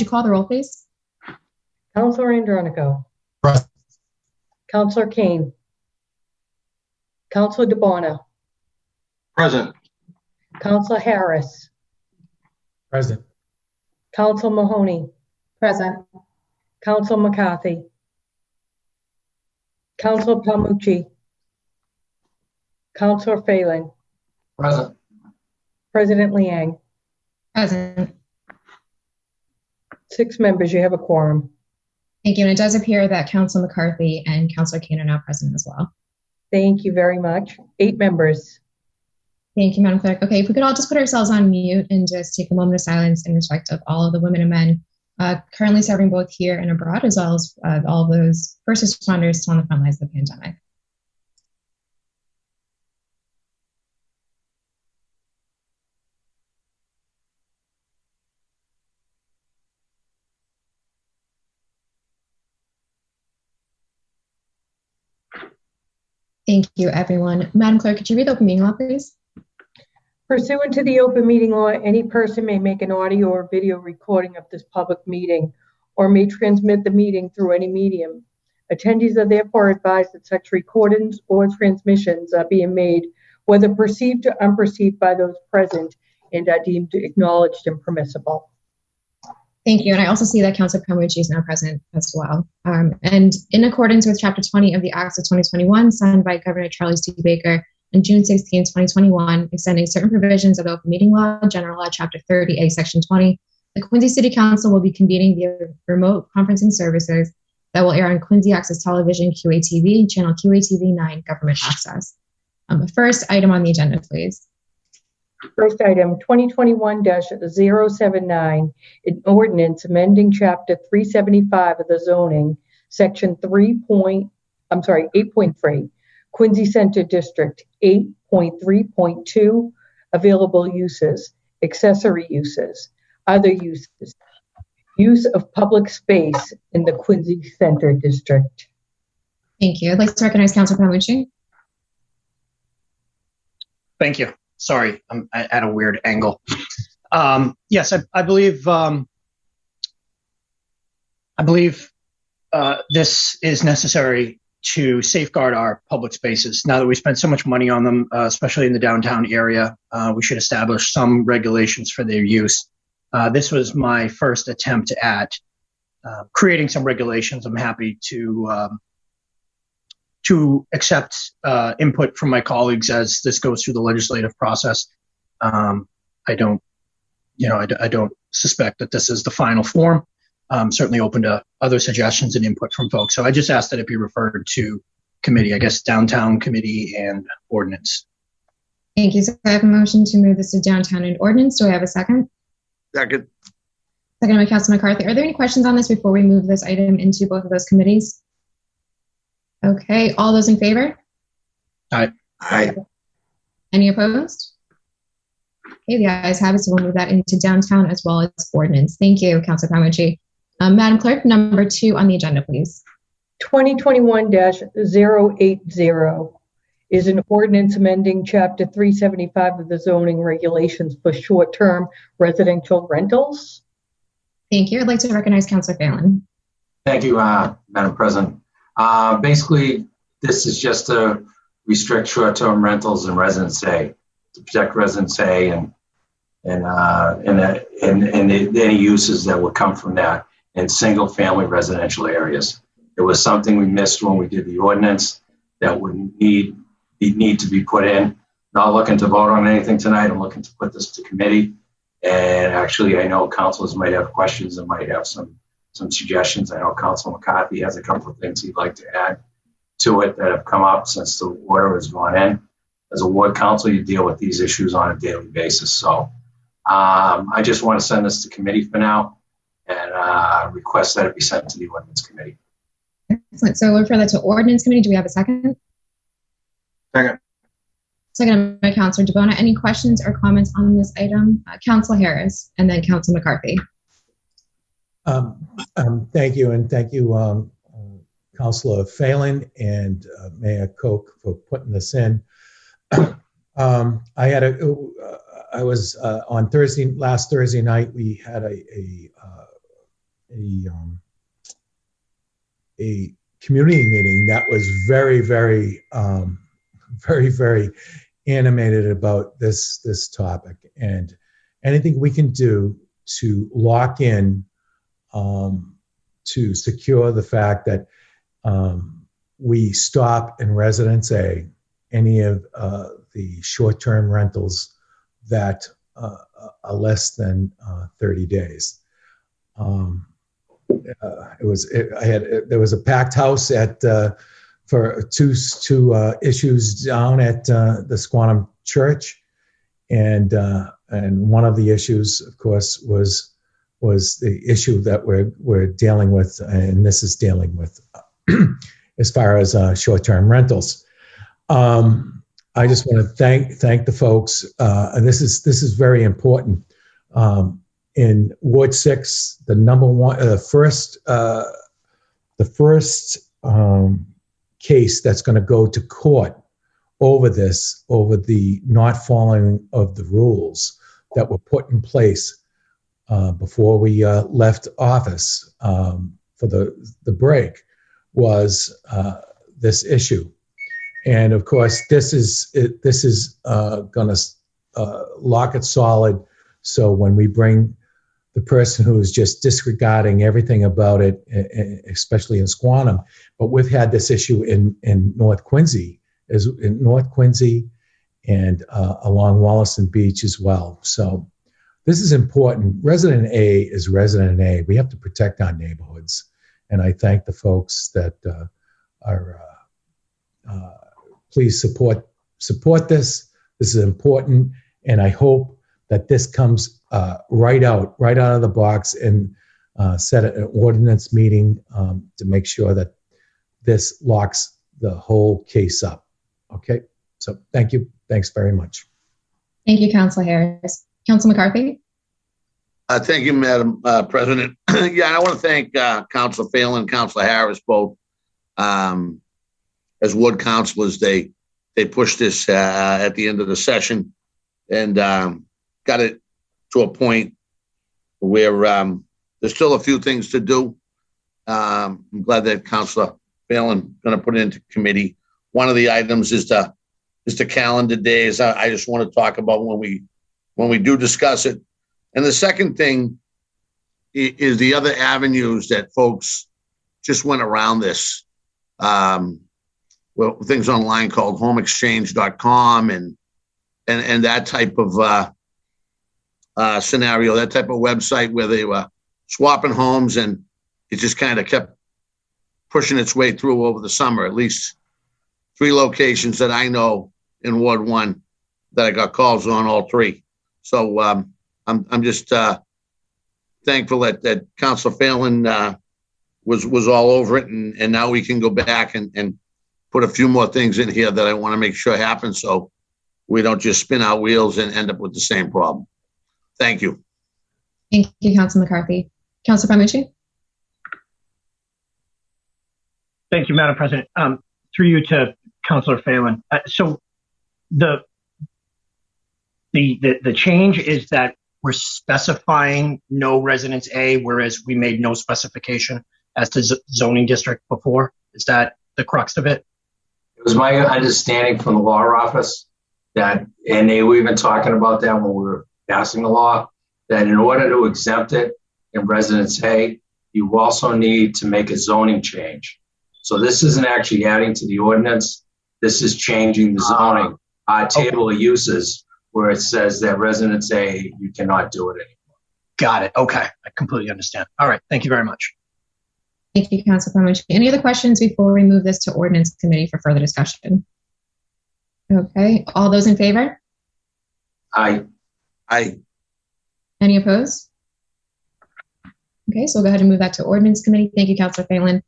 you call the roll, please? Counselor Andronico. Present. Counselor Kane. Counselor DeBona. Present. Counselor Harris. Present. Counselor Mahoney. Present. Counselor McCarthy. Counselor Palmucci. Counselor Phelan. Present. President Liang. Present. 6 members, you have a quorum. Thank you. And it does appear that Councilor McCarthy and Councilor Kane are now present as well. Thank you very much. 8 members. Thank you, Madam Clerk. Okay, if we could all just put ourselves on mute and just take a moment of silence in respect of all of the women and men currently serving both here and abroad, as well as all of those first responders still on the front lines of the pandemic. Thank you, everyone. Madam Clerk, could you read the open meeting law, please? Pursuant to the open meeting law, any person may make an audio or video recording of this public meeting or may transmit the meeting through any medium. Attendees are therefore advised that such recordings or transmissions are being made, whether perceived or unperceived by those present, and are deemed acknowledged and permissible. Thank you. And I also see that Councilor Palmucci is now present as well. And in accordance with Chapter 20 of the Acts of 2021, signed by Governor Charles T. Baker on June 16, 2021, extending certain provisions of the Open Meeting Law, General Law, Chapter 30A, Section 20, the Quincy City Council will be convening the remote conferencing services that will air on Quincy Access Television, QATV, Channel QATV 9, Government Access. First item on the agenda, please. First item, 2021-079, an ordinance amending Chapter 375 of the zoning, Section 8.3, Quincy Center District, 8.3.2, available uses, accessory uses, other uses, use of public space in the Quincy Center District. Thank you. I'd like to recognize Councilor Palmucci. Thank you. Sorry, I'm at a weird angle. Yes, I believe this is necessary to safeguard our public spaces. Now that we spend so much money on them, especially in the downtown area, we should establish some regulations for their use. This was my first attempt at creating some regulations. I'm happy to accept input from my colleagues as this goes through the legislative process. I don't suspect that this is the final form. I'm certainly open to other suggestions and input from folks. So I just asked that it be referred to committee, I guess downtown committee and ordinance. Thank you. So I have a motion to move this to downtown and ordinance. Do I have a second? Second. Second by Councilor McCarthy. Are there any questions on this before we move this item into both of those committees? Okay, all those in favor? Aye. Aye. Any opposed? Okay, the ayes have it, so we'll move that into downtown as well as ordinance. Thank you, Councilor Palmucci. Madam Clerk, number 2 on the agenda, please. 2021-080 is an ordinance amending Chapter 375 of the zoning regulations for short-term residential rentals. Thank you. I'd like to recognize Councilor Phelan. Thank you, Madam President. Basically, this is just to restrict short-term rentals in Residence A, to protect Residence A and any uses that would come from that in single-family residential areas. It was something we missed when we did the ordinance that would need to be put in. Not looking to vote on anything tonight. I'm looking to put this to committee. And actually, I know councilors might have questions and might have some suggestions. I know Councilor McCarthy has a couple of things he'd like to add to it that have come up since the order has gone in. As a ward council, you deal with these issues on a daily basis. So I just want to send this to committee for now and request that it be sent to the ordinance committee. Excellent. So we'll refer that to ordinance committee. Do we have a second? Second. Second by Councilor DeBona. Any questions or comments on this item? Councilor Harris and then Councilor McCarthy. Thank you, and thank you, Councilor Phelan and Mayor Koch for putting this in. I was on last Thursday night. We had a a community meeting that was very, very, very, very animated about this topic, and anything we can do to lock in, to secure the fact that we stop in Residence A any of the short-term rentals that are less than 30 days. There was a packed house for two issues down at the Squantum Church, and one of the issues, of course, was the issue that we're dealing with, and this is dealing with as far as short-term rentals. I just want to thank the folks, and this is very important. In Ward 6, the first case that's going to go to court over the not following of the rules that were put in place before we left office for the break, was this issue. And of course, this is going to lock it solid. So when we bring the person who is just disregarding everything about it, especially in Squantum, but we've had this issue in North Quincy, and along Wollaston Beach as well. So this is important. Resident A is Resident A. We have to protect our neighborhoods, and I thank the folks that are. Please support this. This is important, and I hope that this comes right out of the box, and set an ordinance meeting to make sure that this locks the whole case up. Okay, so thank you. Thanks very much. Thank you, Councilor Harris. Councilor McCarthy? Thank you, Madam President. Yeah, I want to thank Councilor Phelan, Councilor Harris, both. As ward councilors, they pushed this at the end of the session, and got it to a point where there's still a few things to do. I'm glad that Councilor Phelan going to put it into committee. One of the items is the calendar days. I just want to talk about when we do discuss it. And the second thing is the other avenues that folks just went around this. Well, things online called homeexchange.com and that type of scenario, that type of website where they were swapping homes, and it just kind of kept pushing its way through over the summer. At least 3 locations that I know in Ward 1 that I got calls on, all 3. So I'm just thankful that Councilor Phelan was all over it, and now we can go back and put a few more things in here that I want to make sure happen, so we don't just spin our wheels and end up with the same problem. Thank you. Thank you, Councilor McCarthy. Councilor Palmucci? Thank you, Madam President. Through you to Councilor Phelan. So the change is that we're specifying no Residence A, whereas we made no specification as to zoning district before. Is that the crux of it? It was my understanding from the law office that, and they were even talking about that when we were passing the law, that in order to exempt it in Residence A, you also need to make a zoning change. So this isn't actually adding to the ordinance. This is changing the zoning table of uses where it says that Residence A, you cannot do it anymore. Got it. Okay. I completely understand. All right. Thank you very much. Thank you, Councilor Palmucci. Any other questions before we move this to Ordinance Committee for further discussion? Okay. All those in favor? Aye. Any opposed? Okay, so we'll go ahead and move that to Ordinance Committee. Thank you, Councilor Phelan.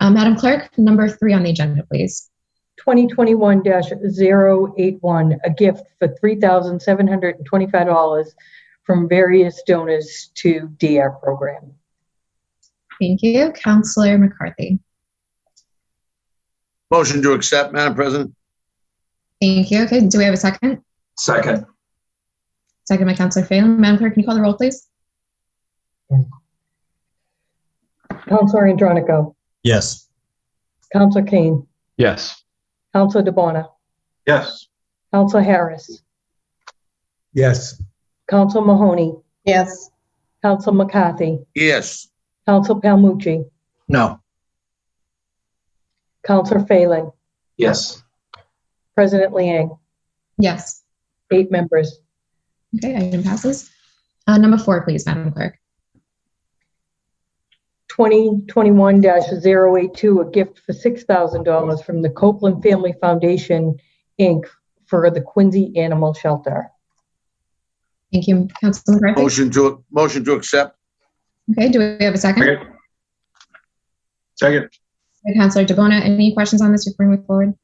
Madam Clerk, number 3 on the agenda, please. 2021-081, a gift for $3,725 from various donors to DR program. Thank you. Councilor McCarthy. Motion to accept, Madam President. Thank you. Okay, do we have a second? Second. Second by Councilor Phelan. Madam Clerk, can you call the roll, please? Counselor Andronico, Yes. Counselor Kane, Yes. Counselor DeBona, Yes. Counselor Harris, Yes. Counselor Mahoney, yes, Counselor McCarthy, Yes. Counselor Palmucci, No. Counselor Phelan, Yes. President Liang, Yes. 8 members. Okay, item passes. Number 4, please, Madam Clerk. 2021-082, a gift for $6,000 from the Copeland Family Foundation, Inc. for the Quincy Animal Shelter. Thank you, Councilor McCarthy. Motion to accept. Okay, do we have a second? Second. Okay, Councilor DeBona, any questions on this before we move forward?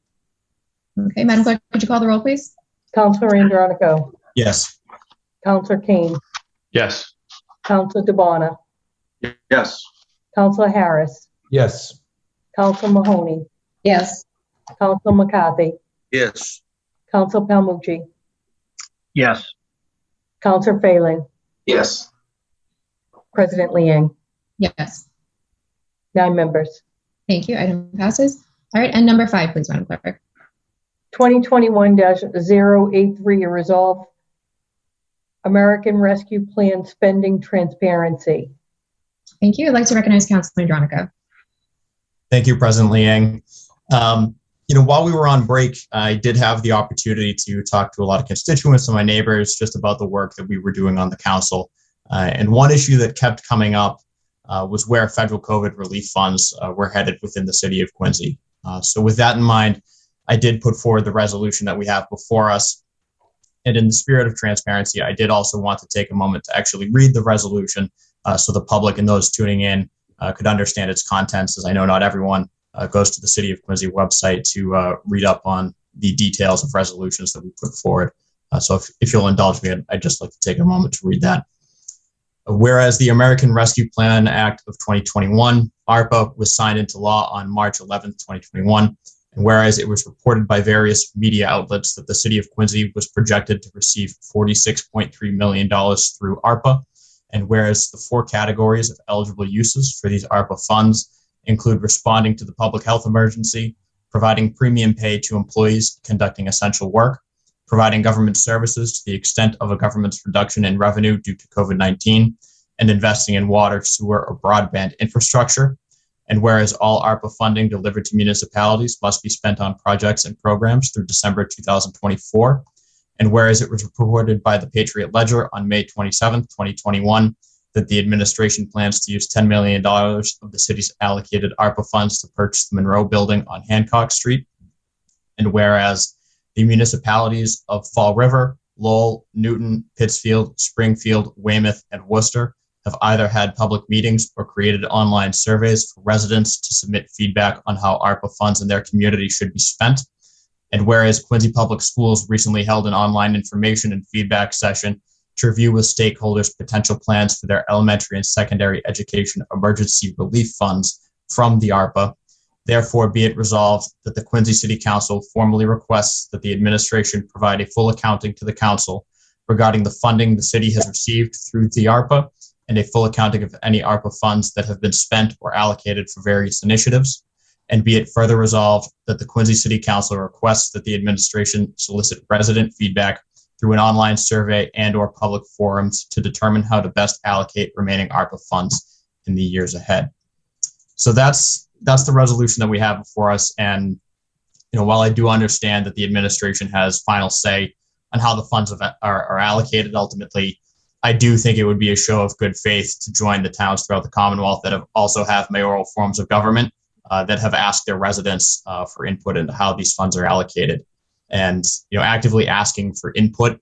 Okay, Madam Clerk, could you call the roll, please? Counselor Andronico, Yes. Counselor Kane, Yes. Counselor DeBona, Yes. Counselor Harris, Yes. Counselor Mahoney, yes, Counselor McCarthy, Yes. Counselor Palmucci, Yes. Counselor Phelan, Yes. President Liang, Yes. 9 members. Thank you. Item passes. All right, and number 5, please, Madam Clerk. 2021-083, a resolve American Rescue Plan spending transparency. Thank you. I'd like to recognize Councilor Andronico. Thank you, President Liang. While we were on break, I did have the opportunity to talk to a lot of constituents and my neighbors just about the work that we were doing on the council. And one issue that kept coming up was where federal COVID relief funds were headed within the city of Quincy. So with that in mind, I did put forward the resolution that we have before us. And in the spirit of transparency, I did also want to take a moment to actually read the resolution so the public and those tuning in could understand its contents, as I know not everyone goes to the City of Quincy website to read up on the details of resolutions that we put forward. So if you'll indulge me, I'd just like to take a moment to read that. Whereas the American Rescue Plan Act of 2021, ARPA, was signed into law on March 11th, 2021, and whereas it was reported by various media outlets that the City of Quincy was projected to receive $46.3 million through ARPA, and whereas the 4 categories of eligible uses for these ARPA funds include responding to the public health emergency, providing premium pay to employees conducting essential work, providing government services to the extent of a government's reduction in revenue due to COVID-19, and investing in water, sewer, or broadband infrastructure. And whereas all ARPA funding delivered to municipalities must be spent on projects and programs through December 2024. And whereas it was reported by the Patriot Ledger on May 27, 2021, that the administration plans to use $10 million of the city's allocated ARPA funds to purchase the Monroe Building on Hancock Street. And whereas the municipalities of Fall River, Lowell, Newton, Pittsfield, Springfield, Weymouth, and Worcester have either had public meetings or created online surveys for residents to submit feedback on how ARPA funds in their community should be spent. And whereas Quincy Public Schools recently held an online information and feedback session to review with stakeholders potential plans for their elementary and secondary education emergency relief funds from the ARPA, therefore be it resolved that the Quincy City Council formally requests that the administration provide a full accounting to the council regarding the funding the city has received through the ARPA and a full accounting of any ARPA funds that have been spent or allocated for various initiatives. And be it further resolved that the Quincy City Council requests that the administration solicit resident feedback through an online survey and or public forums to determine how to best allocate remaining ARPA funds in the years ahead. So that's the resolution that we have before us. And while I do understand that the administration has final say on how the funds are allocated ultimately, I do think it would be a show of good faith to join the towns throughout the Commonwealth that also have mayoral forms of government that have asked their residents for input into how these funds are allocated. And actively asking for input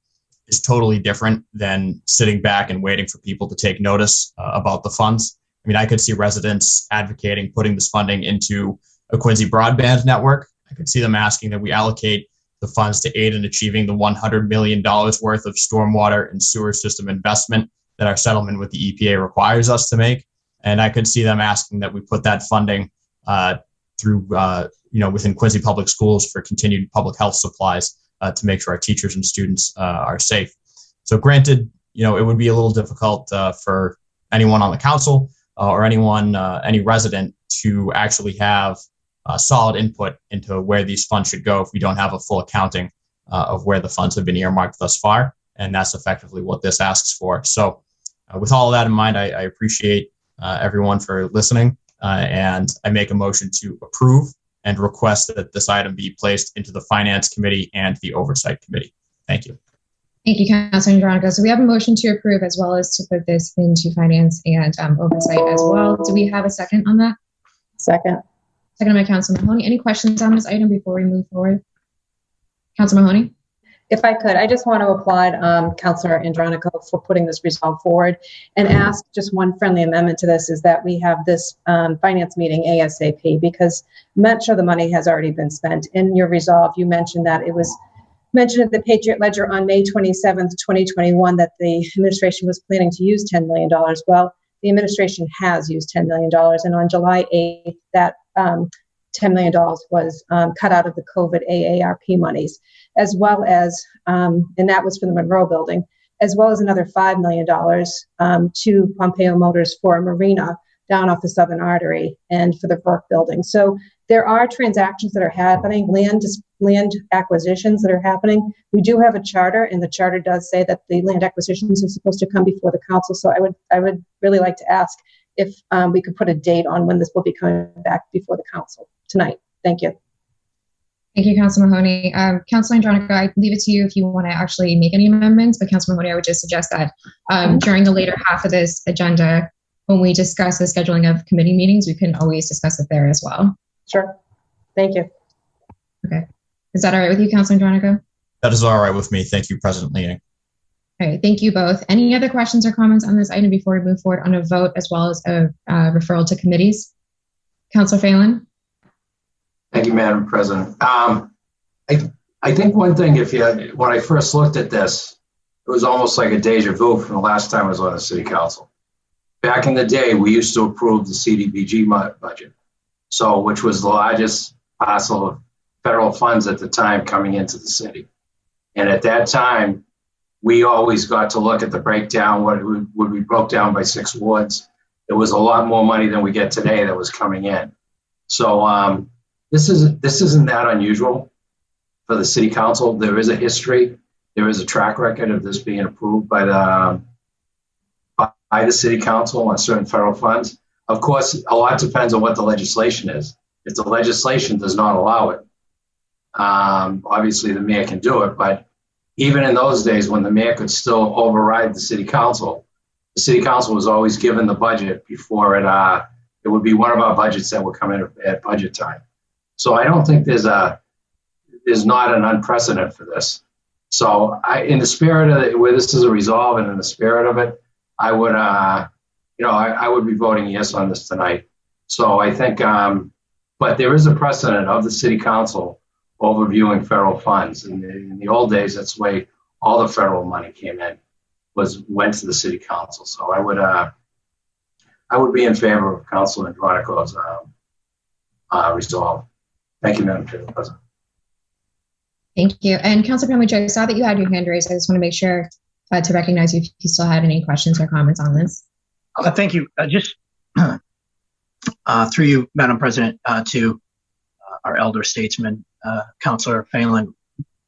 is totally different than sitting back and waiting for people to take notice about the funds. I mean, I could see residents advocating putting this funding into a Quincy broadband network. I could see them asking that we allocate the funds to aid in achieving the $100 million worth of stormwater and sewer system investment that our settlement with the EPA requires us to make. And I could see them asking that we put that funding through, within Quincy Public Schools for continued public health supplies to make sure our teachers and students are safe. So granted, it would be a little difficult for anyone on the council or anyone, any resident to actually have solid input into where these funds should go if we don't have a full accounting of where the funds have been earmarked thus far. And that's effectively what this asks for. So with all of that in mind, I appreciate everyone for listening. And I make a motion to approve and request that this item be placed into the Finance Committee and the Oversight Committee. Thank you. Thank you, Councilor Andronico. So we have a motion to approve as well as to put this into Finance and Oversight as well. Do we have a second on that? Second. Second by Councilor Mahoney. Any questions on this item before we move forward? Councilor Mahoney? If I could, I just want to applaud Councilor Andronico for putting this resolve forward and ask just one friendly amendment to this, is that we have this finance meeting ASAP, because much of the money has already been spent. In your resolve, you mentioned that it was mentioned at the Patriot Ledger on May 27th, 2021, that the administration was planning to use $10 million. Well, the administration has used $10 million, and on July 8th, that $10 million was cut out of the COVID AARP monies, as well as, and that was for the Monroe building, as well as another $5 million to Pompeo Motors for a marina down off the Southern Artery and for the Burke building. So there are transactions that are happening, land acquisitions that are happening. We do have a charter, and the charter does say that the land acquisitions are supposed to come before the council. So I would really like to ask if we could put a date on when this will be coming back before the council tonight. Thank you. Thank you, Councilor Mahoney. Councilor Andronico, I leave it to you if you want to actually make any amendments, but Councilor Mahoney, I would just suggest that during the later half of this agenda, when we discuss the scheduling of committee meetings, we can always discuss it there as well. Sure. Thank you. Okay. Is that all right with you, Councilor Andronico? That is all right with me. Thank you, President Liang. All right. Thank you both. Any other questions or comments on this item before we move forward on a vote as well as a referral to committees? Councilor Phelan? Thank you, Madam President. I think one thing, when I first looked at this, it was almost like a deja vu from the last time I was on the city council. Back in the day, we used to approve the CDBG budget, which was the largest parcel of federal funds at the time coming into the city. And at that time, we always got to look at the breakdown, what would be broke down by 6 wards. It was a lot more money than we get today that was coming in. So this isn't that unusual for the city council. There is a history. There is a track record of this being approved by the city council on certain federal funds. Of course, a lot depends on what the legislation is. If the legislation does not allow it, obviously the mayor can do it. But even in those days when the mayor could still override the city council was always given the budget before it would be one of our budgets that would come in at budget time. So I don't think there's not an unprecedented for this. So in the spirit of it, where this is a resolve and in the spirit of it, I would, I would be voting yes on this tonight. So I think, but there is a precedent of the city council overviewing federal funds. In the old days, that's the way all the federal money came in, went to the city council. So I would be in favor of Councilor Andronico's resolve. Thank you, Madam President. Thank you. And Councilor Pamela, I saw that you had your hand raised. I just want to make sure to recognize you if you still had any questions or comments on this. Thank you. Just through you, Madam President, to our elder statesman, Councilor Phelan,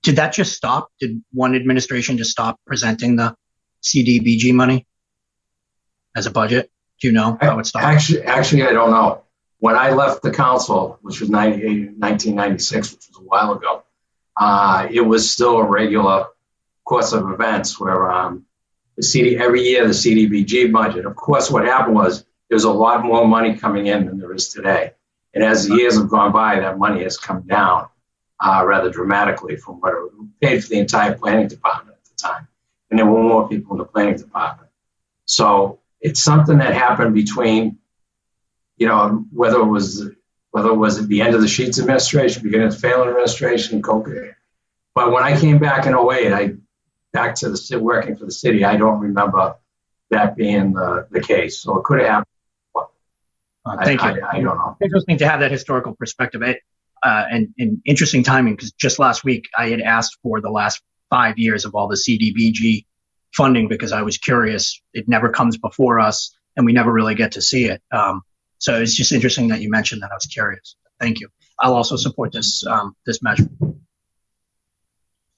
did that just stop? Did one administration just stop presenting the CDBG money as a budget? Do you know how it stopped? Actually, I don't know. When I left the council, which was 1996, which was a while ago, it was still a regular course of events where every year the CDBG budget. Of course, what happened was there's a lot more money coming in than there is today. And as the years have gone by, that money has come down rather dramatically from what it paid for the entire planning department at the time. And there were more people in the planning department. So it's something that happened between, whether it was at the end of the Sheets administration, beginning of the Phelan administration, COVID. But when I came back in 2008, back to working for the city, I don't remember that being the case. So it could have happened. Thank you. I don't know. Interesting to have that historical perspective and interesting timing, because just last week I had asked for the last 5 years of all the CDBG funding because I was curious. It never comes before us. and we never really get to see it. So it's just interesting that you mentioned that. I was curious. Thank you. I'll also support this measure.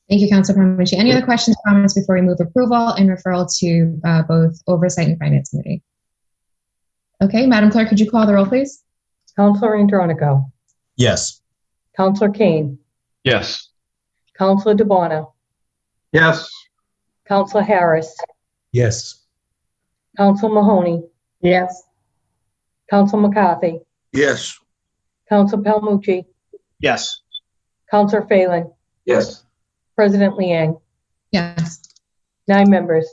Thank you, Councilor Palmucci. Any other questions or comments before we move approval and referral to both Oversight and Finance Committee? Okay, Madam Clerk, could you call the roll, please? Counselor Andronico, Yes. Counselor Kane, Yes. Counselor DeBona, Yes. Counselor Harris, Yes. Counselor Mahoney, Yes. Counselor McCarthy, Yes. Counselor Palmucci, Yes. Counselor Phelan, Yes. President Liang. Yes. 9 members.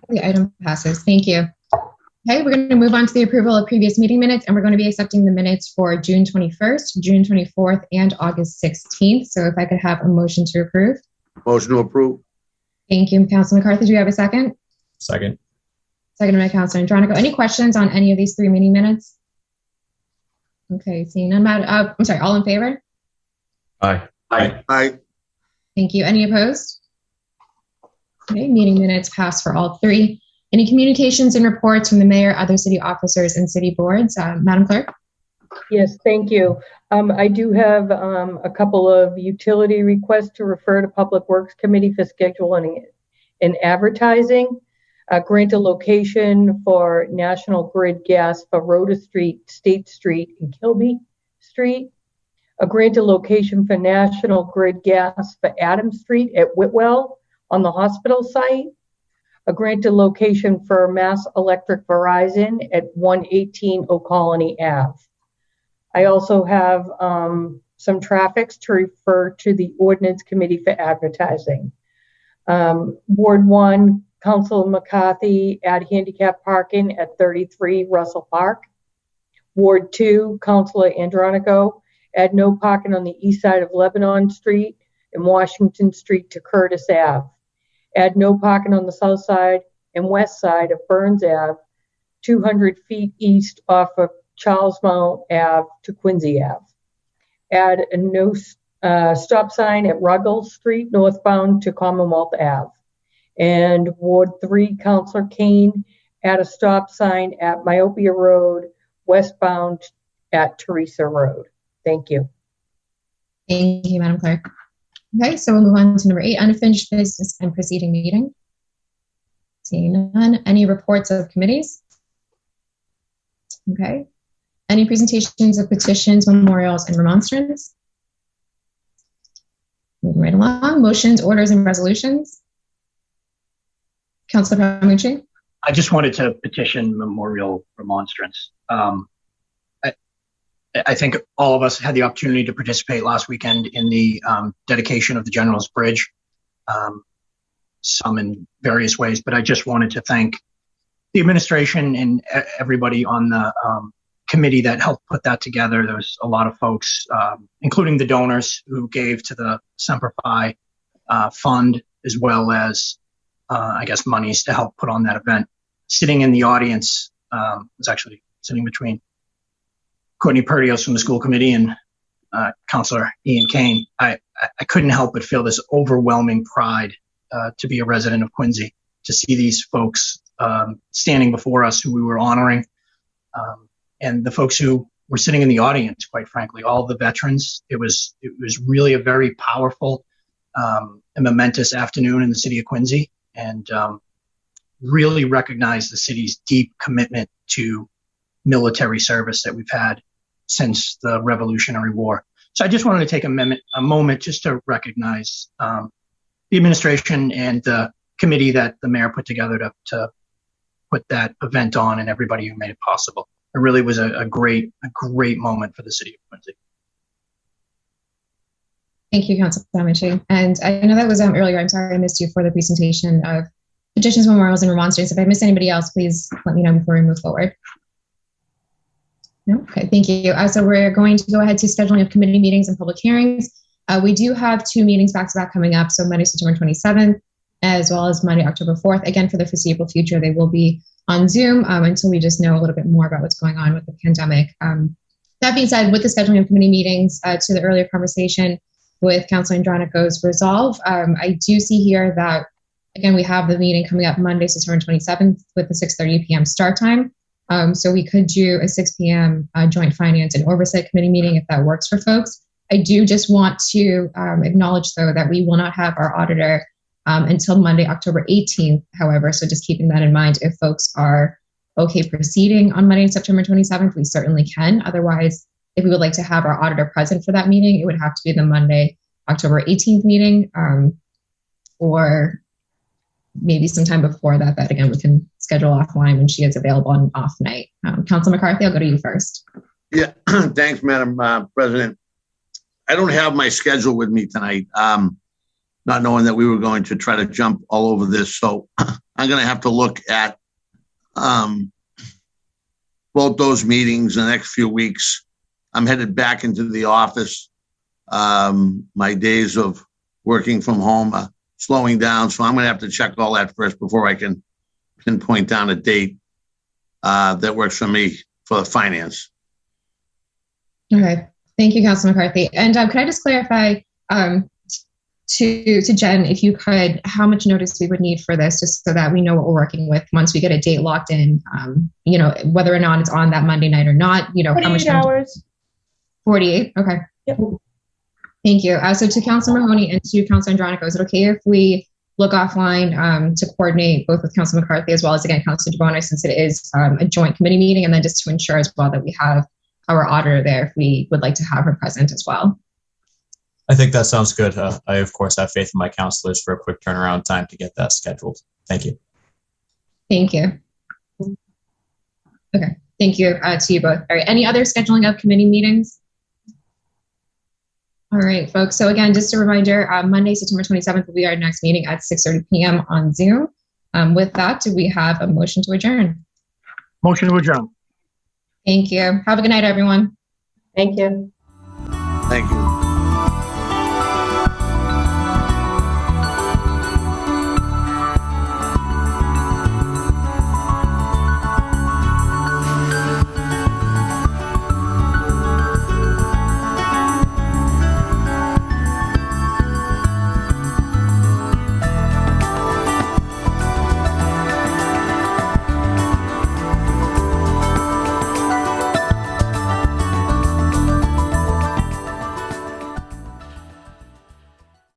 The item passes. Thank you. Okay, we're going to move on to the approval of previous meeting minutes, and we're going to be accepting the minutes for June 21st, June 24th, and August 16th. So if I could have a motion to approve. Motion to approve. Thank you, Councilor McCarthy. Do you have a second? Second. Seconded by Councilor Andronico. Any questions on any of these 3 meeting minutes? Okay, seeing none. I'm sorry, all in favor? Aye. Aye. Aye. Thank you. Any opposed? Okay, meeting minutes pass for all 3. Any communications and reports from the mayor, other city officers, and city boards? Madam Clerk? Yes, thank you. I do have a couple of utility requests to refer to Public Works Committee for scheduling and advertising. Grant a location for National Grid Gas for Rhoda Street, State Street, and Kilby Street. Grant a location for National Grid Gas for Adams Street at Whitwell on the hospital site. Grant a location for Mass Electric Verizon at 118 O'Colony Ave. I also have some traffics to refer to the Ordinance Committee for advertising. Ward 1, Councilor McCarthy, add handicap parking at 33 Russell Park. Ward 2, Councilor Andronico, add no parking on the east side of Lebanon Street and Washington Street to Curtis Ave. Add no parking on the south side and west side of Burns Ave, 200 feet east off of Charles Mount Ave to Quincy Ave. Add a no stop sign at Ruggles Street northbound to Commonwealth Ave. And Ward 3, Councilor Kane, add a stop sign at Myopia Road westbound at Teresa Road. Thank you. Thank you, Madam Clerk. Okay, so we'll move on to number 8, unfinished business and preceding meeting. Seeing none. Any reports of committees? Okay. Any presentations of petitions, memorials, and remonstrance? Moving right along. Motions, orders, and resolutions. Councilor Palmucci? I just wanted to petition memorial remonstrance. I think all of us had the opportunity to participate last weekend in the dedication of the General's Bridge, some in various ways, but I just wanted to thank the administration and everybody on the committee that helped put that together. There was a lot of folks, including the donors who gave to the Semper Fi fund, as well as, I guess, monies to help put on that event. Sitting in the audience, was actually sitting between Courtney Perdios from the school committee and Councilor Ian Kane. I couldn't help but feel this overwhelming pride to be a resident of Quincy, to see these folks standing before us who we were honoring, and the folks who were sitting in the audience, quite frankly, all the veterans. It was really a very powerful and momentous afternoon in the city of Quincy, and really recognized the city's deep commitment to military service that we've had since the Revolutionary War. So I just wanted to take a moment just to recognize the administration and the committee that the mayor put together to put that event on, and everybody who made it possible. It really was a great moment for the city of Quincy. Thank you, Councilor Palmucci. And I know that was earlier. I'm sorry I missed you for the presentation of petitions, memorials, and remonstrance. If I missed anybody else, please let me know before we move forward. No? Okay, thank you. So we're going to go ahead to scheduling of committee meetings and public hearings. We do have 2 meetings back-to-back coming up, so Monday, September 27th, as well as Monday, October 4th. Again, for the foreseeable future, they will be on Zoom until we just know a little bit more about what's going on with the pandemic. That being said, with the scheduling of committee meetings, to the earlier conversation with Councilor Andronico's resolve, I do see here that, again, we have the meeting coming up Monday, September 27th with the 6:30 p.m. start time. So we could do a 6 p.m. Joint Finance and Oversight Committee meeting if that works for folks. I do just want to acknowledge, though, that we will not have our auditor until Monday, October 18th, however. So just keeping that in mind, if folks are okay proceeding on Monday, September 27th, we certainly can. Otherwise, if we would like to have our auditor present for that meeting, it would have to be the Monday, October 18th meeting, or maybe sometime before that. That, again, we can schedule offline when she is available on off night. Councilor McCarthy, I'll go to you first. Yeah, thanks, Madam President. I don't have my schedule with me tonight, not knowing that we were going to try to jump all over this. So I'm going to have to look at both those meetings in the next few weeks. I'm headed back into the office. My days of working from home are slowing down, so I'm going to have to check all that first before I can pinpoint down a date that works for me for the finance. Okay. Thank you, Councilor McCarthy. And could I just clarify to Jen, if you could, how much notice we would need for this, just so that we know what we're working with once we get a date locked in, whether or not it's on that Monday night or not, how much 48 hours. 48? Okay. Yep. Thank you. So to Councilor Mahoney and to Councilor Andronico, is it okay if we look offline to coordinate both with Councilor McCarthy as well as, again, Councilor DeBona, since it is a joint committee meeting, and then just to ensure as well that we have our auditor there if we would like to have her present as well? I think that sounds good. I, of course, have faith in my counselors for a quick turnaround time to get that scheduled. Thank you. Thank you. Okay. Thank you to you both. All right. Any other scheduling of committee meetings? All right, folks. So again, just a reminder, Monday, September 27th will be our next meeting at 6:30 p.m. on Zoom. With that, do we have a motion to adjourn? Motion to adjourn. Thank you. Have a good night, everyone. Thank you. Thank you.